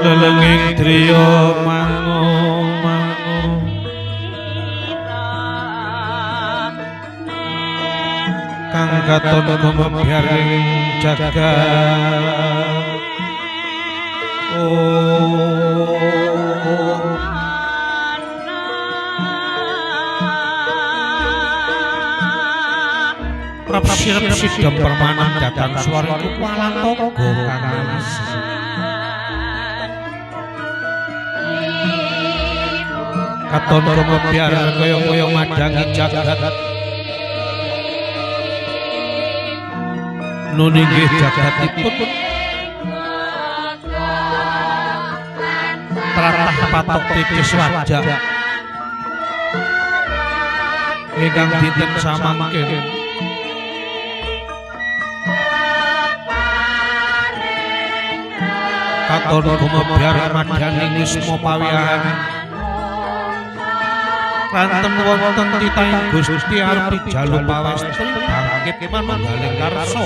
lelenging driya mangu-mangu kang katon gumebyaring jagat Prapsirep sidam permanen datang suariku palang togo kanalis katon gumebyar kaya-kaya madangi jagat nuninggih jagatipun tratah patok tipis wajah ingkang dinten samangken katon gumebyar madyaning wisma pawiyahan kanten wonten titahing Gusti arupi jalu pawestri bangkit manunggaling karsa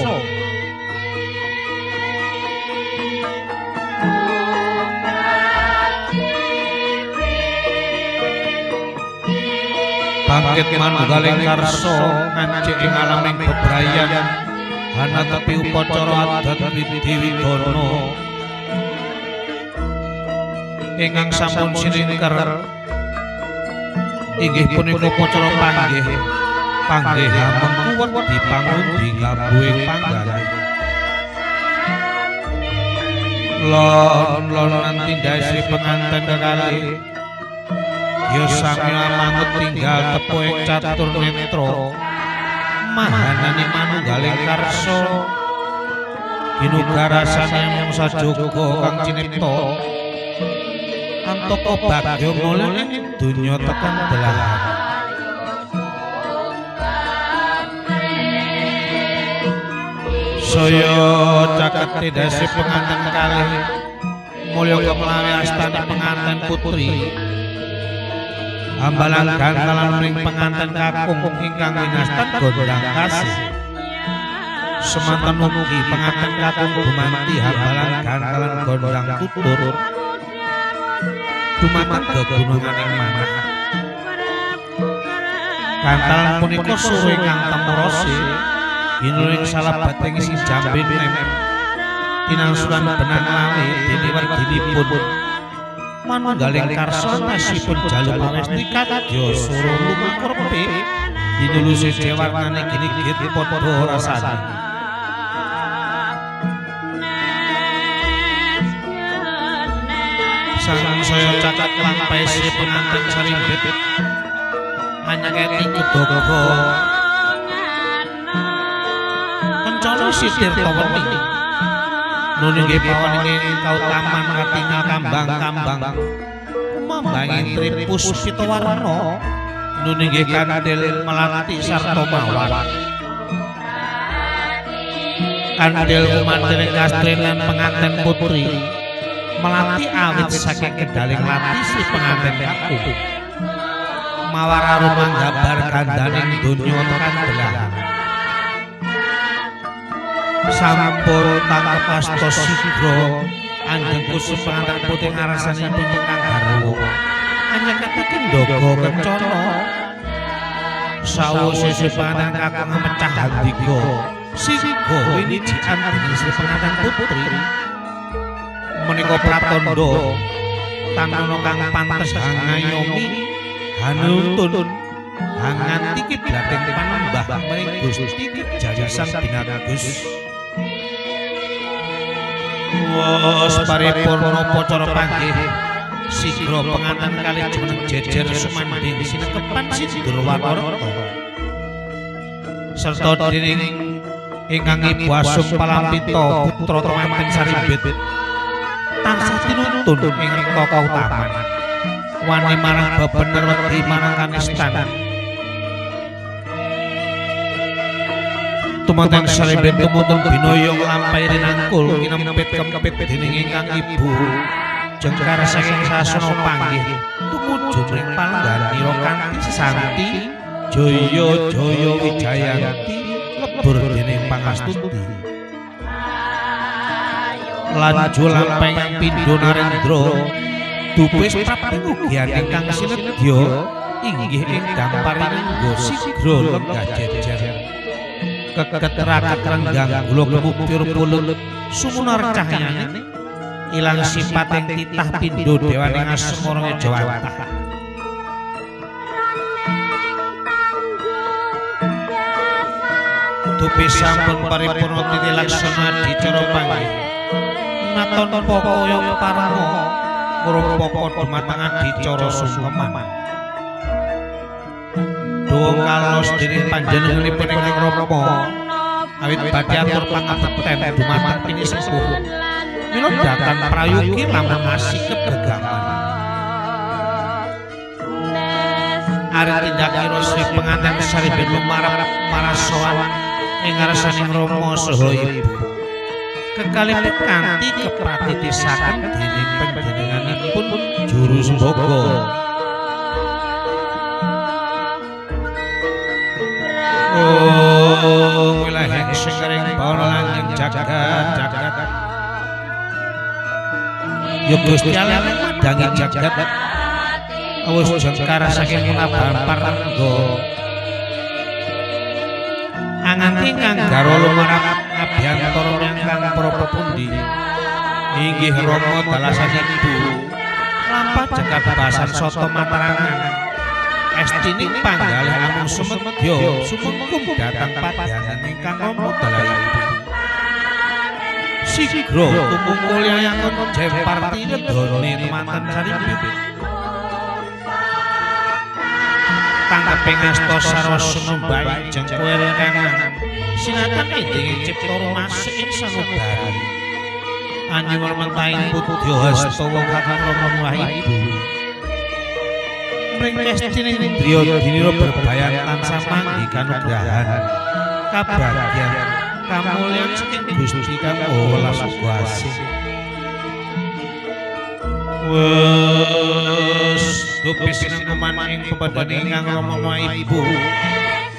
bangkit manunggaling karsa ngancik ing alaming bebrayan hanatepi upacara adat Widhi Widana ingkang sampun siningker inggih punika upacara panggihan mengkuwet dipangundi ngabuing panggalih lon nanti dasi penganten kekalih ya samya manut tinggal tepu ing catur netra mahanane manunggaling karsa ginugarasane mangsa jaga kang cinipta antaka bagya mulih donya tekan belahan saya caket tidasi penganten kalih mulya kemlawi astana penganten putri hambalan gantalan ring penganten kakung ingkang winastan gondang kasih semanten mugi penganten kakung gumanti hambalan gantalan gondang tutur dumateng gegununganing manah gantalan punika suwe kang temurose ginuling salabating isi jambin tinangsulan benang lawe dene werdinipun manunggaling karsa nasipun jalu pawestri kadya sura lumakur pepik dinuluse dewarnane gini-gini padha rasane sang saya cacat lampahi si pengantin sarimbit hanya keti kudogo kencana sitir taweni nuninggih pawaning kautaman katingal kambang-kambang kumambangin tripus pitawarna nuninggih kandil melati sarta mawar kandil kumantil kastrenan pengantin putri melati awit saking kedaling lati si pengantin kakung mawar arum manggabar kandaning donya tekan belahan sampur tangkap asta sigra anjeng kusuk pengantin putih ngarasanipun ingkang garwa anjeng kataken ndaga kencana sawise si pengantin kakung mecah handika siga winiji anteng si pengantin putri menika pratandha tanana kang pantes hangayomi hanuntun hanganti kiblating panembah maring Gusti Jaya Sang Binagus wis paripurna upacara panggih sigra penganten kalih jumeneng jejer sumanding sinekepan Sindur Wanorta serta dening ingkang Ibu Asung Palampita putra temanten Sarimbit tansah tinuntun ing rikta kautaman wani marang bebener wedi marang kanistan tumanten Sarimbit tumutun binaya nglampahi rinangkul kinempit kempit dening ingkang Ibu jengkar saking sasana panggih tumuju mring palengganira kanthi santi jaya jaya wijayanti lebur dening pangastuti laju lampah yang pindho narendra dupes prapangugyan ingkang sinedya inggih ingkang paringga sigra lenggah jejer keket raket renggang gula kemupir pulut sumunar cahyane ilang sipat ing titah pindho dewaning asmara Jawantah dupes sampun paripurna titi laksana dicara panggih naton pokoyo parmo ngrupa dumateng adicara sungkeman Duwung kalos dening panjenenganipun ing Rama awit badhe atur pangabekten dumateng pini sepuh mila dhateng prayogi lamun asih kebegaman ari tindakira Sri penganten saribet lumarap marasowan ing ngarsaning Rama saha Ibu kekalipun kanthi kepratitisaken dening panjenenganipun Juru Sembogo wilayah sing kering para langing jagat ya Gusti Allah madangi jagat awis jengkar saking munabahan parangga anganti nganggara lumarap abiyantara ingkang para pundi inggih Rama dalasan Ibu lampah jagat basan soto materangan estining panggalih amung sumedya sumengkum dhateng padyaning ingkang Rama dalah Ibu sigra tumungkul yayangun jemparti nedone manten saribit tanggeping asta sarwa sunumbai jeng kuwer kangen sinatan ing cipta masuk ing sanubari anyuwun mentaing putya hasta wong kakang Rama Ibu mring kestining indriya dinira berbayan tansah manggi kanugrahan kabagyan kamulyan saking Gusti kang welas kuwasa wes dupis sinengkuman ing pepadane ingkang Rama Ibu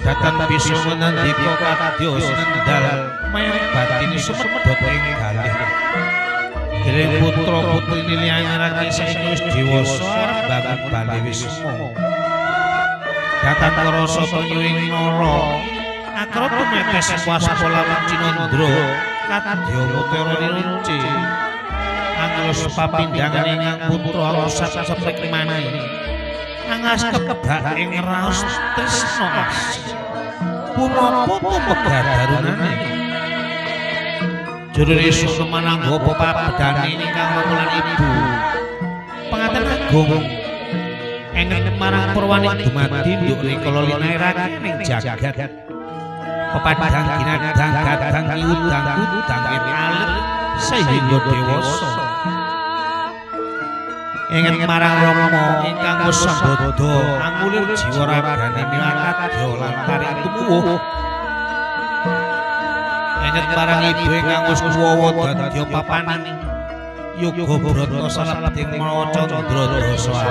dhateng bisa ngendika kadya sinendal mayang batin sumedhot ing galih dening putra putri liyane saiki wis dewasa arep bangun bali wisma dhateng rasa tanyuing nara akra tumetes waspola Cinandra kadya mutiara rinci angelus papindhangan ingkang putra angusat sepek maneh angas kebak ing raos tresna punapa pegadarunane jurune sumanangga papedane ingkang Rama Ibu pangaten agung enget marang purwaning dumadi nduk rikala linairake ning jagat pepadang ginadang gadang udang alit sehingga dewasa inget marang Rama ingkang wis sambada angulir jiwa ragane milakadya lan taring tumuwuh inget marang Ibu ingkang wis kuwawa dadya papaning yoga brata salebting mawa candra dasa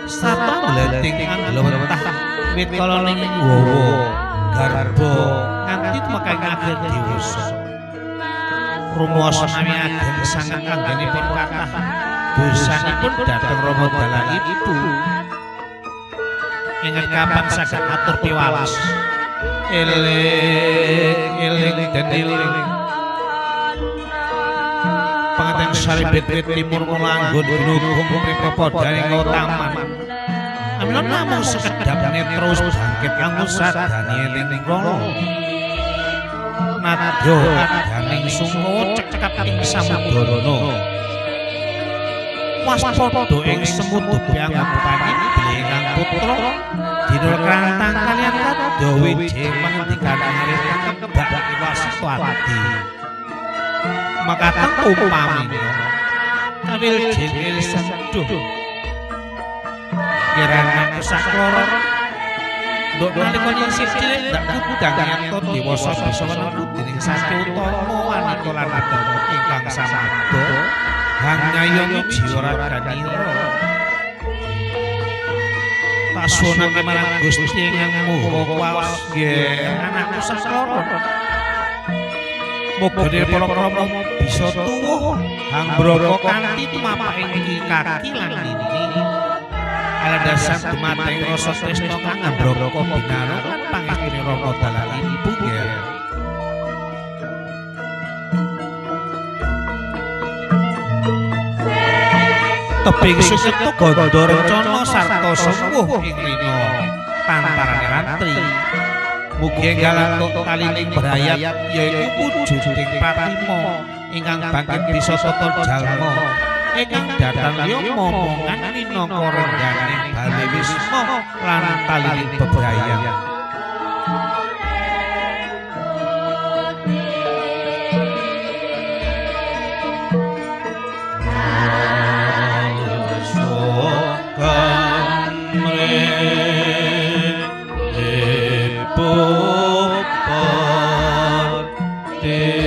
sarta mleting anglewetah wit kala ning wawa garba nganti mekaing akhir dewasa rumoso nami ageng sanget anggenipun kathah dosanipun dhateng Rama dalah Ibu inget kapan saged atur piwales eling den eling panganten saribet wit timur mulanggun gunung pripopodaning taman amila namung sekedhap netra bangkit kanggo sadani eling rono nadya adaning sungkawa cekap ing samudana waspada ing semut piangupani ingkang putra dina krantang kaliyan kadya wiji pangandikan arit kebak Waswati makateng upami kawil jengil seduh kirana sakloro nduk nalika isih cilik ndak kudang yen dewasa bisa menepu dening sasti utama wanita lan adana ingkang samada hanyayoni jiwa raganira taswonake marang Gusti ingkang moho kuwas nggih anakku sakloro Mugane para krama bisa tuwuh Hangbraka kanthi tumapaking kaki lan lini. Alandasan dumateng rasa tresna kang Hangbraka binaru lan pangestune Rama dalan ibu ger. Tebing suketu gandha rencana sarta sengguh ing lina pantarane rantri. Mugi enggal antuk talining brayat yaiku wujuding Pratima ingkang bangkit bisa tata jalma ingkang datang liya momongan minangka rengganing Bali Wisma lan talining bebrayan. Te